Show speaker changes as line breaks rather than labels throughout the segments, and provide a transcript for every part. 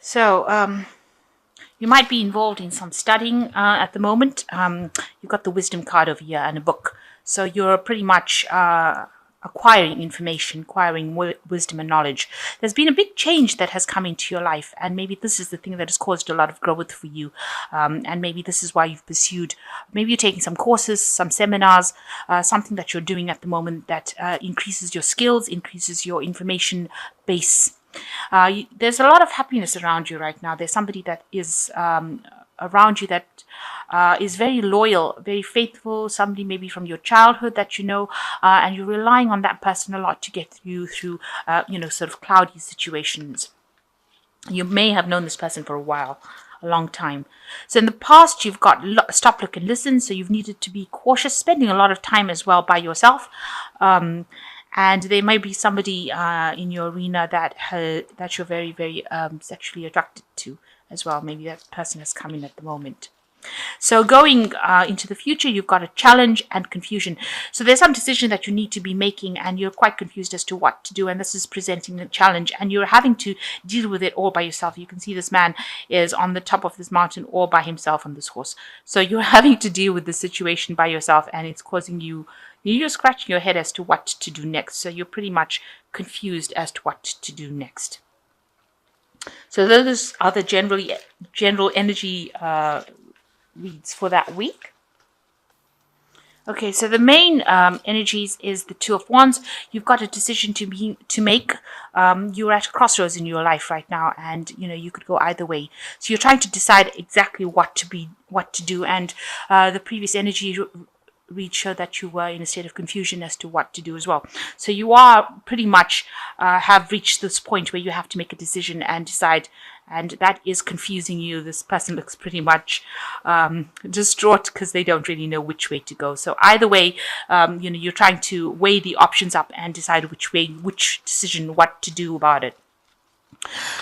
So you might be involved in some studying at the moment. You've got the wisdom card over here and a book. So you're pretty much acquiring information, acquiring wisdom and knowledge. There's been a big change that has come into your life, and maybe this is the thing that has caused a lot of growth for you. And maybe this is why you've pursued, maybe you're taking some courses, some seminars, something that you're doing at the moment that increases your skills, increases your information base. There's a lot of happiness around you right now. There's somebody that is around you that is very loyal, very faithful, somebody maybe from your childhood that you know, and you're relying on that person a lot to get you through, sort of cloudy situations. You may have known this person for a while, a long time. So in the past, you've got stop, look, and listen. So you've needed to be cautious, spending a lot of time as well by yourself. And there may be somebody in your arena that you're very, very sexually attracted to as well. Maybe that person has come in at the moment. So going into the future, you've got a challenge and confusion. So there's some decision that you need to be making, and you're quite confused as to what to do. And this is presenting a challenge, and you're having to deal with it all by yourself. You can see this man is on the top of this mountain all by himself on this horse. So you're having to deal with the situation by yourself, and it's causing you're scratching your head as to what to do next. So you're pretty much confused as to what to do next. So those are the general energy reads for that week. Okay, so the main energies is the Two of Wands. You've got a decision to make. You're at a crossroads in your life right now, and you could go either way. So you're trying to decide exactly what to do. And the previous energy read show that you were in a state of confusion as to what to do as well. So you are pretty much have reached this point where you have to make a decision and decide, and that is confusing you. This person looks pretty much distraught because they don't really know which way to go. So either way, you're trying to weigh the options up and decide which decision, what to do about it.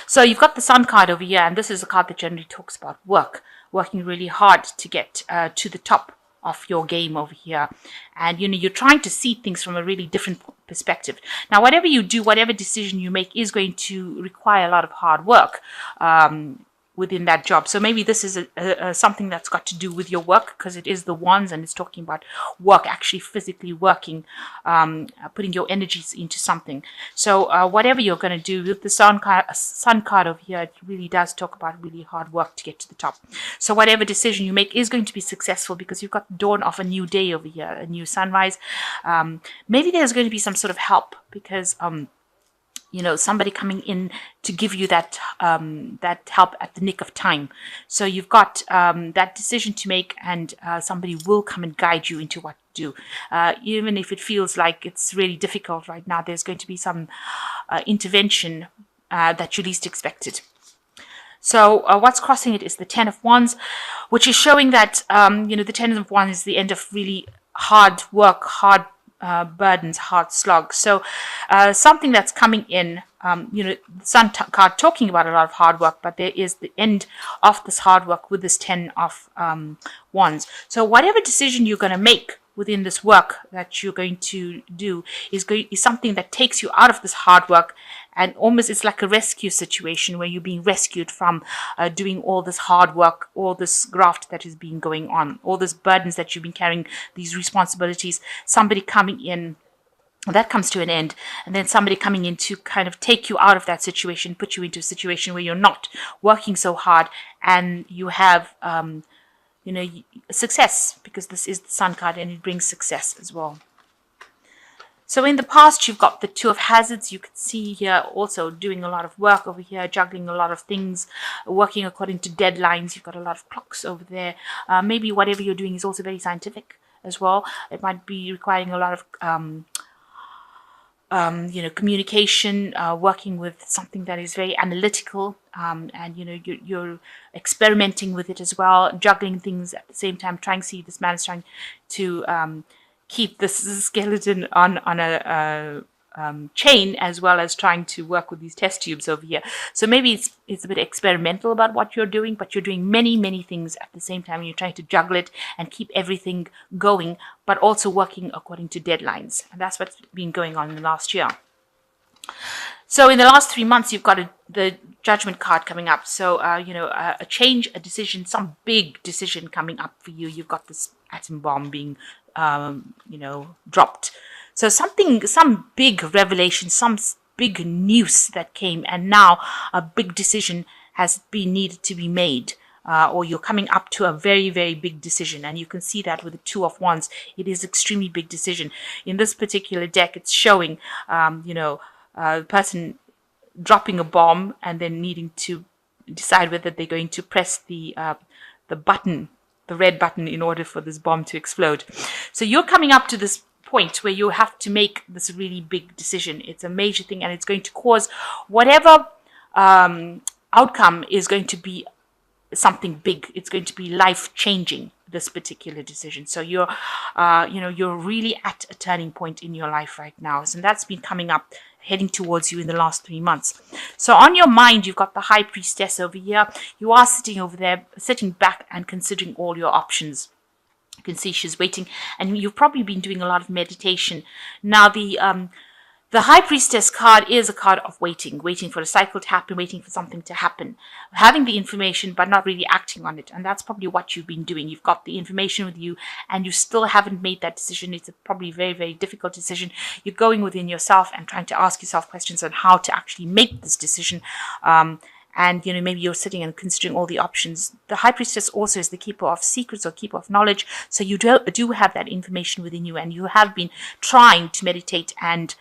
So you've got the Sun card over here, and this is a card that generally talks about working really hard to get to the top of your game over here. And you're trying to see things from a really different perspective. Now, whatever you do, whatever decision you make is going to require a lot of hard work within that job. So maybe this is something that's got to do with your work, because it is the Wands and it's talking about work, actually physically working, putting your energies into something. So whatever you're going to do with the Sun card over here, it really does talk about really hard work to get to the top. So whatever decision you make is going to be successful, because you've got the dawn of a new day over here, a new sunrise. Maybe there's going to be some sort of help, because somebody coming in to give you that help at the nick of time. So you've got that decision to make, and somebody will come and guide you into what to do. Even if it feels like it's really difficult right now, there's going to be some intervention that you least expected. So what's crossing it is the Ten of Wands, which is showing that, the Ten of Wands is the end of really hard work, hard burdens, hard slogs. So something that's coming in, the Sun card talking about a lot of hard work, but there is the end of this hard work with this Ten of Wands. So whatever decision you're going to make within this work that you're going to do is something that takes you out of this hard work, and almost it's like a rescue situation where you're being rescued from doing all this hard work, all this graft that has been going on, all these burdens that you've been carrying, these responsibilities, somebody coming in, that comes to an end, and then somebody coming in to kind of take you out of that situation, put you into a situation where you're not working so hard, and you have success, because this is the Sun card and it brings success as well. So in the past, you've got the Two of Hazards. You can see here also doing a lot of work over here, juggling a lot of things, working according to deadlines. You've got a lot of clocks over there. Maybe whatever you're doing is also very scientific as well. It might be requiring a lot of communication, working with something that is very analytical, and you're experimenting with it as well, juggling things at the same time. Trying to see, this man is trying to keep this skeleton on a chain, as well as trying to work with these test tubes over here. So maybe it's a bit experimental about what you're doing, but you're doing many things at the same time. You're trying to juggle it and keep everything going, but also working according to deadlines. And that's what's been going on in the last year. So in the last 3 months, you've got the Judgment card coming up. So, a change, a decision, some big decision coming up for you. You've got this atom bomb being, dropped. So some big revelation, some big news that came, and now a big decision has been needed to be made. Or you're coming up to a very, very big decision. And you can see that with the Two of Wands. It is extremely big decision. In this particular deck, it's showing, the person dropping a bomb and then needing to decide whether they're going to press the button, the red button, in order for this bomb to explode. So you're coming up to this point where you have to make this really big decision. It's a major thing, and it's going to cause whatever outcome is going to be something big. It's going to be life changing, this particular decision. So you're really at a turning point in your life right now. And that's been coming up, heading towards you in the last 3 months. So on your mind, you've got the High Priestess over here. You are sitting over there, sitting back and considering all your options. You can see she's waiting, and you've probably been doing a lot of meditation. Now, the High Priestess card is a card of waiting for a cycle to happen, waiting for something to happen, having the information but not really acting on it. And that's probably what you've been doing. You've got the information with you and you still haven't made that decision. It's a probably very, very difficult decision. You're going within yourself and trying to ask yourself questions on how to actually make this decision. And, maybe you're sitting and considering all the options. The High Priestess also is the keeper of secrets or keeper of knowledge. So you do have that information within you, and you have been trying to meditate and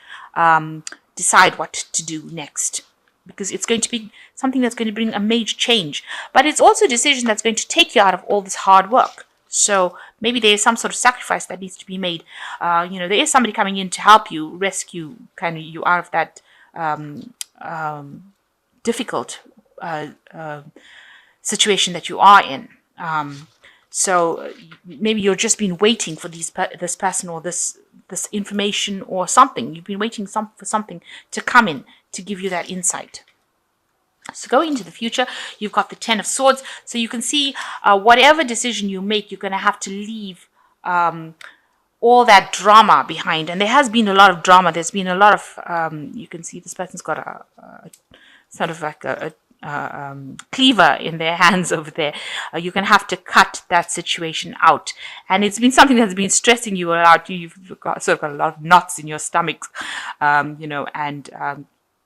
decide what to do next. Because it's going to be something that's going to bring a major change. But it's also a decision that's going to take you out of all this hard work. So maybe there is some sort of sacrifice that needs to be made. There is somebody coming in to help you, rescue kind of you out of that difficult situation that you are in. So maybe you've just been waiting for this person or this information or something. You've been waiting for something to come in to give you that insight. So going into the future, you've got the Ten of Swords. So you can see whatever decision you make, you're going to have to leave all that drama behind. And there has been a lot of drama. There's been a lot of, you can see this person's got a sort of like a cleaver in their hands over there. You're going to have to cut that situation out. And it's been something that's been stressing you out. You've got a lot of knots in your stomach,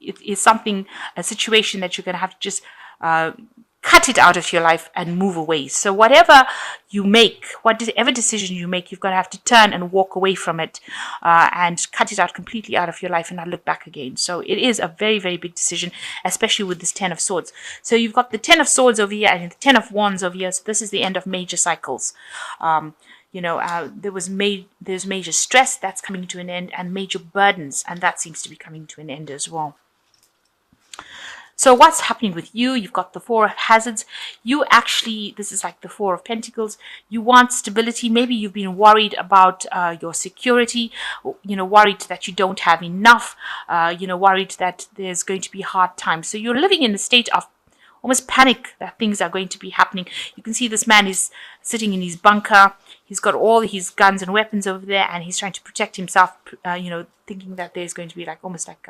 it is a situation that you're going to have to just cut it out of your life and move away. So whatever decision you make, you've got to have to turn and walk away from it and cut it out completely out of your life and not look back again. So it is a very, very big decision, especially with this Ten of Swords. So you've got the Ten of Swords over here and the Ten of Wands over here. So this is the end of major cycles. There's major stress that's coming to an end, and major burdens, and that seems to be coming to an end as well. So what's happening with you? You've got the Four of Hazards. This is like the Four of Pentacles. You want stability. Maybe you've been worried about your security, worried that you don't have enough, worried that there's going to be hard times. So you're living in a state of almost panic that things are going to be happening. You can see this man is sitting in his bunker. He's got all his guns and weapons over there, and he's trying to protect himself, thinking that there's going to be almost like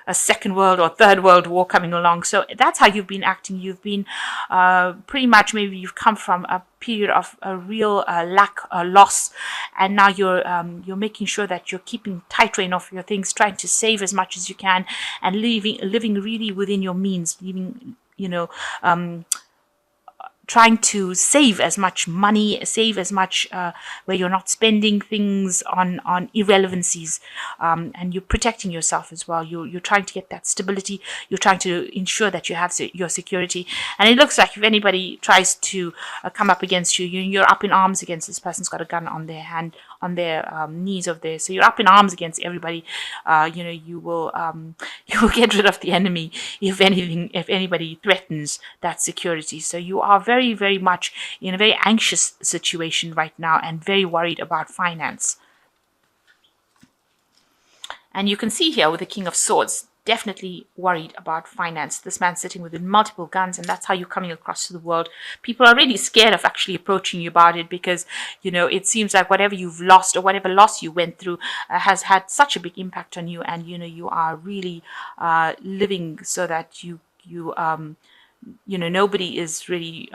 a second world or third world war coming along. So that's how you've been acting. You've been pretty much, maybe you've come from a period of a real lack, loss, and now you're making sure that you're keeping tight rein of your things, trying to save as much as you can, and living really within your means, trying to save as much money, save as much where you're not spending things on irrelevancies, and you're protecting yourself as well. You're trying to get that stability. You're trying to ensure that you have your security. And it looks like if anybody tries to come up against you, you're up in arms against this person's got a gun on their hand, on their knees over there. So you're up in arms against everybody. You will get rid of the enemy if anybody threatens that security. So you are very, very much in a very anxious situation right now and very worried about finance. And you can see here with the King of Swords, definitely worried about finance. This man's sitting with multiple guns, and that's how you're coming across to the world. People are really scared of actually approaching you about it because, it seems like whatever you've lost or whatever loss you went through has had such a big impact on you, and, you are really living so that nobody is really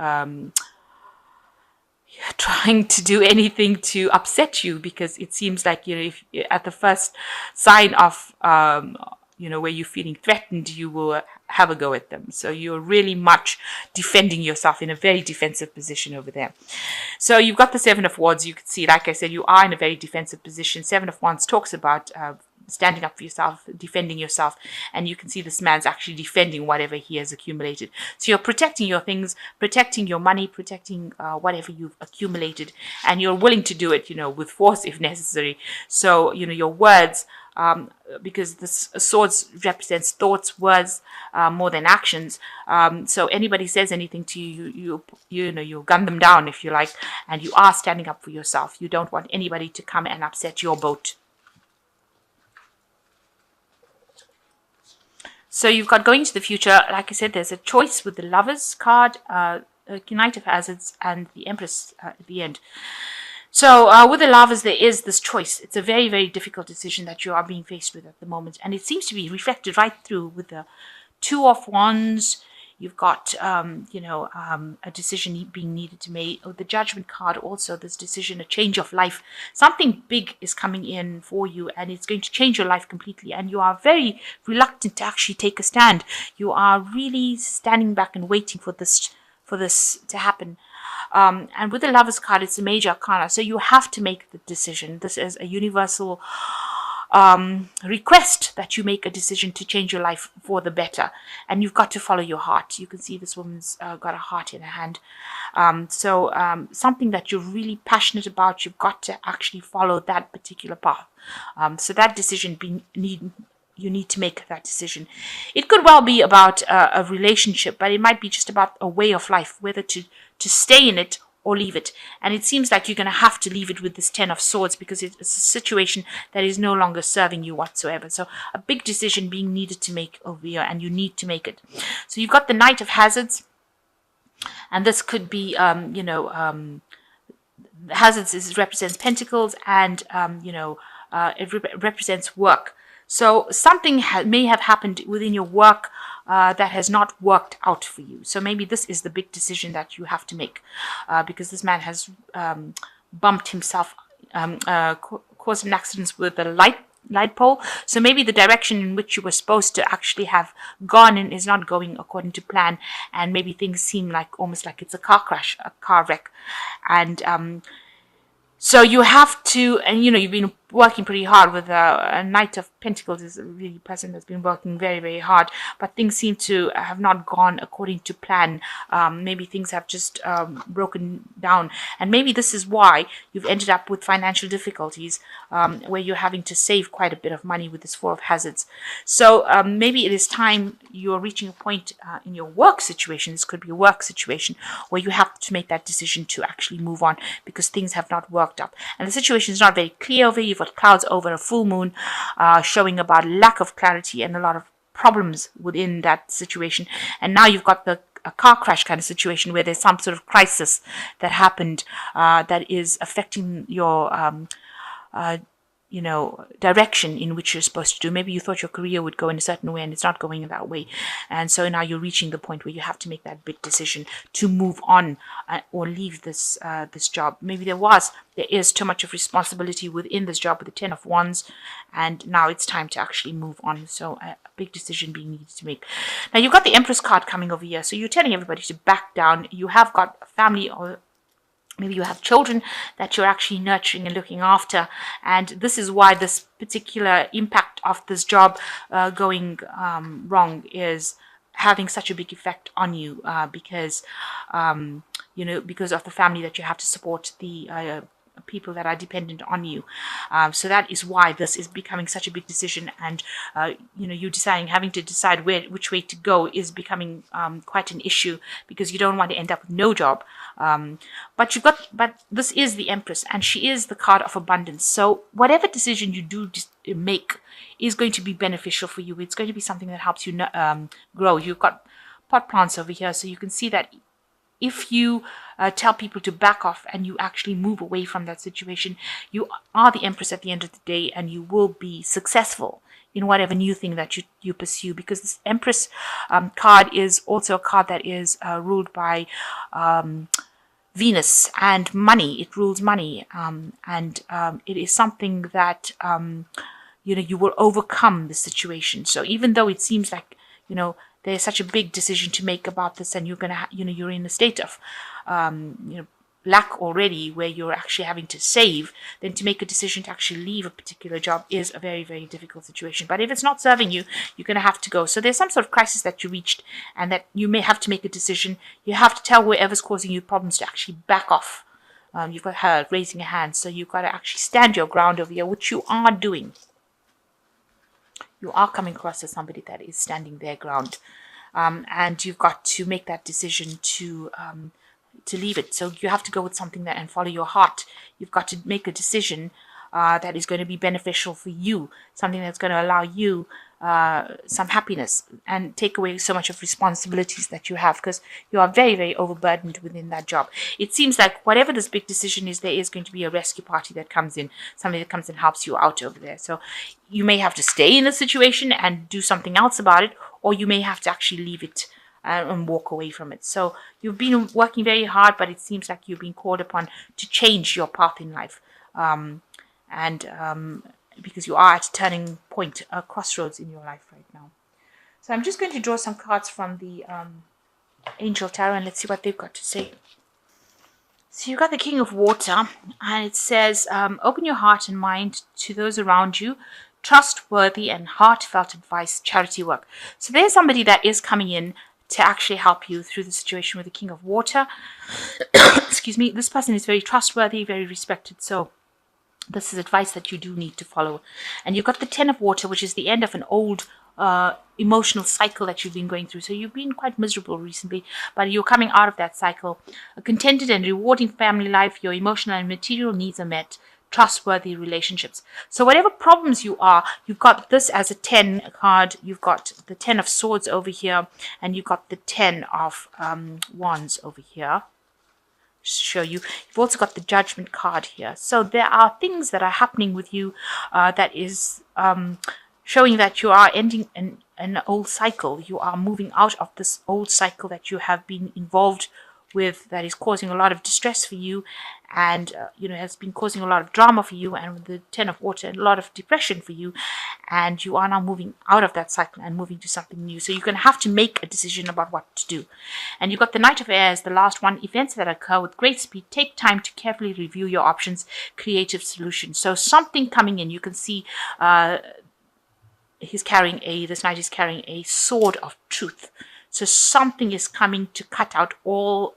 trying to do anything to upset you, because it seems like, if at the first sign of where you're feeling threatened, you will have a go at them. So you're really much defending yourself, in a very defensive position over there. So you've got the Seven of Wands. You can see, like I said, you are in a very defensive position. Seven of Wands talks about standing up for yourself, defending yourself, and you can see this man's actually defending whatever he has accumulated. So you're protecting your things, protecting your money, protecting whatever you've accumulated, and you're willing to do it, with force if necessary. So, your words, because this swords represents thoughts, words, more than actions. So anybody says anything to you, you gun them down, if you like, and you are standing up for yourself. You don't want anybody to come and upset your boat. So you've got going to the future. Like I said, there's a choice with the Lovers card, Knight of Hazards, and the Empress at the end. So with the Lovers, there is this choice. It's a very, very difficult decision that you are being faced with at the moment. And it seems to be reflected right through with the Two of Wands. You've got, a decision being needed to make. Oh, the Judgment card also, this decision, a change of life. Something big is coming in for you, and it's going to change your life completely. And you are very reluctant to actually take a stand. You are really standing back and waiting for this to happen. And with the Lovers card, it's a major arcana. So you have to make the decision. This is a universal request that you make a decision to change your life for the better, and you've got to follow your heart. You can see this woman's got a heart in her hand. So something that you're really passionate about, you've got to actually follow that particular path. So that decision you need to make that decision. It could well be about a relationship, but it might be just about a way of life, whether to stay in it or leave it. And it seems like you're going to have to leave it with this Ten of Swords, because it's a situation that is no longer serving you whatsoever. So a big decision being needed to make over here, and you need to make it. So you've got the Knight of Hazards, and this could be, Hazards represents pentacles, and, it represents work. So something may have happened within your work that has not worked out for you. So maybe this is the big decision that you have to make, because this man has bumped himself, caused an accident with a light pole. So maybe the direction in which you were supposed to actually have gone in is not going according to plan, and maybe things seem like almost like it's a car crash, a car wreck. And so you have to, and you've been working pretty hard with a Knight of Pentacles is a really person that's been working very, very hard, but things seem to have not gone according to plan. Maybe things have just broken down, and maybe this is why you've ended up with financial difficulties, where you're having to save quite a bit of money with this Four of Hazards. So maybe it is time you're reaching a point in your work situation. This could be a work situation where you have to make that decision to actually move on, because things have not worked out, and the situation is not very clear over. You've got clouds over a full moon, showing about lack of clarity and a lot of problems within that situation. And now you've got a car crash kind of situation where there's some sort of crisis that happened that is affecting your direction in which you're supposed to do. Maybe you thought your career would go in a certain way, and it's not going in that way. And so now you're reaching the point where you have to make that big decision to move on or leave this job. Maybe there is too much of responsibility within this job with the Ten of Wands, and now it's time to actually move on. So a big decision being needed to make. Now you've got the Empress card coming over here. So you're telling everybody to back down. You have got a family, or maybe you have children that you're actually nurturing and looking after. And this is why this particular impact of this job going wrong is having such a big effect on you, because of the family that you have to support, the people that are dependent on you. So that is why this is becoming such a big decision, and you having to decide which way to go is becoming quite an issue, because you don't want to end up with no job. But this is the Empress, and she is the card of abundance. So whatever decision you do make is going to be beneficial for you. It's going to be something that helps you grow. You've got pot plants over here, so you can see that if you tell people to back off and you actually move away from that situation, you are the Empress at the end of the day, and you will be successful in whatever new thing that you pursue, because this Empress card is also a card that is ruled by Venus and money. It rules money, and it is something that you will overcome the situation. So even though it seems like there's such a big decision to make about this, and you're gonna you're in a state of lack already, where you're actually having to save, then to make a decision to actually leave a particular job is a very, very difficult situation. But if it's not serving you, you're going to have to go. So there's some sort of crisis that you reached, and that you may have to make a decision. You have to tell whoever's causing you problems to actually back off. You've got her raising a hand, so you've got to actually stand your ground over here, which you are doing. You are coming across as somebody that is standing their ground, and you've got to make that decision to leave it. So you have to go with something and follow your heart. You've got to make a decision that is going to be beneficial for you, something that's going to allow you some happiness and take away so much of responsibilities that you have, because you are very, very overburdened within that job. It seems like whatever this big decision is, there is going to be a rescue party that comes in, somebody that comes and helps you out over there. So you may have to stay in the situation and do something else about it, or you may have to actually leave it and walk away from it. So you've been working very hard, but it seems like you've been called upon to change your path in life. Because you are at a turning point, a crossroads in your life right now. So I'm just going to draw some cards from the Angel Tarot, and let's see what they've got to say. So you've got the King of Water, and it says, open your heart and mind to those around you. Trustworthy and heartfelt advice, charity work. So there's somebody that is coming in to actually help you through the situation with the King of Water. Excuse me. This person is very trustworthy, very respected. So this is advice that you do need to follow. And you've got the Ten of Water, which is the end of an old emotional cycle that you've been going through. So you've been quite miserable recently, but you're coming out of that cycle. A contented and rewarding family life. Your emotional and material needs are met. Trustworthy relationships. So whatever problems you are, you've got this as a 10 card. You've got the 10 of Swords over here, and you've got the 10 of Wands over here. Just to show you. You've also got the Judgment card here. So there are things that are happening with you that is showing that you are ending an old cycle. You are moving out of this old cycle that you have been involved with, that is causing a lot of distress for you, and has been causing a lot of drama for you, and with the Ten of Water, a lot of depression for you, and you are now moving out of that cycle and moving to something new. So you're going to have to make a decision about what to do. And you've got the Knight of Air as the last one. Events that occur with great speed. Take time to carefully review your options. Creative solutions. So something coming in. You can see this knight is carrying a sword of truth. So something is coming to cut out all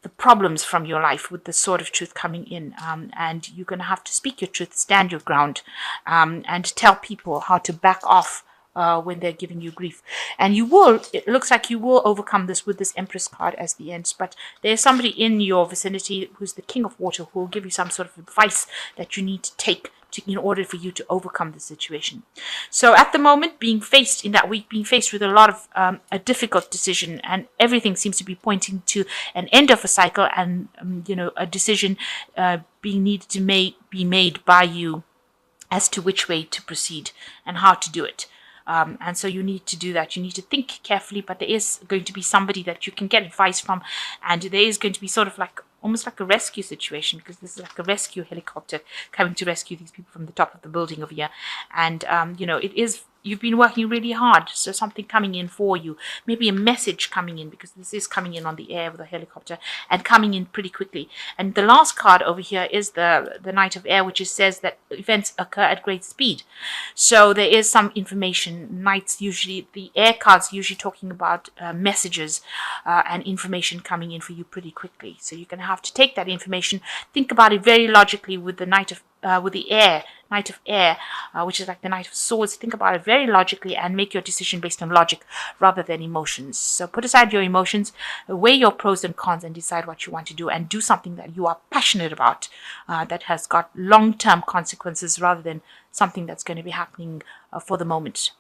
the problems from your life, with the sword of truth coming in. And you're going to have to speak your truth, stand your ground, and tell people how to back off when they're giving you grief. And it looks like you will overcome this with this Empress card as the end. But there's somebody in your vicinity who's the King of Water, who will give you some sort of advice that you need to take in order for you to overcome the situation. So at the moment, being faced with a lot of a difficult decision, and everything seems to be pointing to an end of a cycle, and a decision being needed to be made by you as to which way to proceed and how to do it. And so you need to do that. You need to think carefully, but there is going to be somebody that you can get advice from, and there is going to be sort of almost like a rescue situation, because this is like a rescue helicopter coming to rescue these people from the top of the building over here. And it is you've been working really hard, so something coming in for you, maybe a message coming in, because this is coming in on the air with a helicopter and coming in pretty quickly. And the last card over here is the Knight of Air, which says that events occur at great speed. So there is some information. Knights usually, the air cards usually talking about messages and information coming in for you pretty quickly. So you're going to have to take that information, think about it very logically with the with the air, Knight of Air, which is like the Knight of Swords. Think about it very logically and make your decision based on logic rather than emotions. So put aside your emotions, weigh your pros and cons, and decide what you want to do, and do something that you are passionate about, that has got long-term consequences rather than something that's going to be happening for the moment.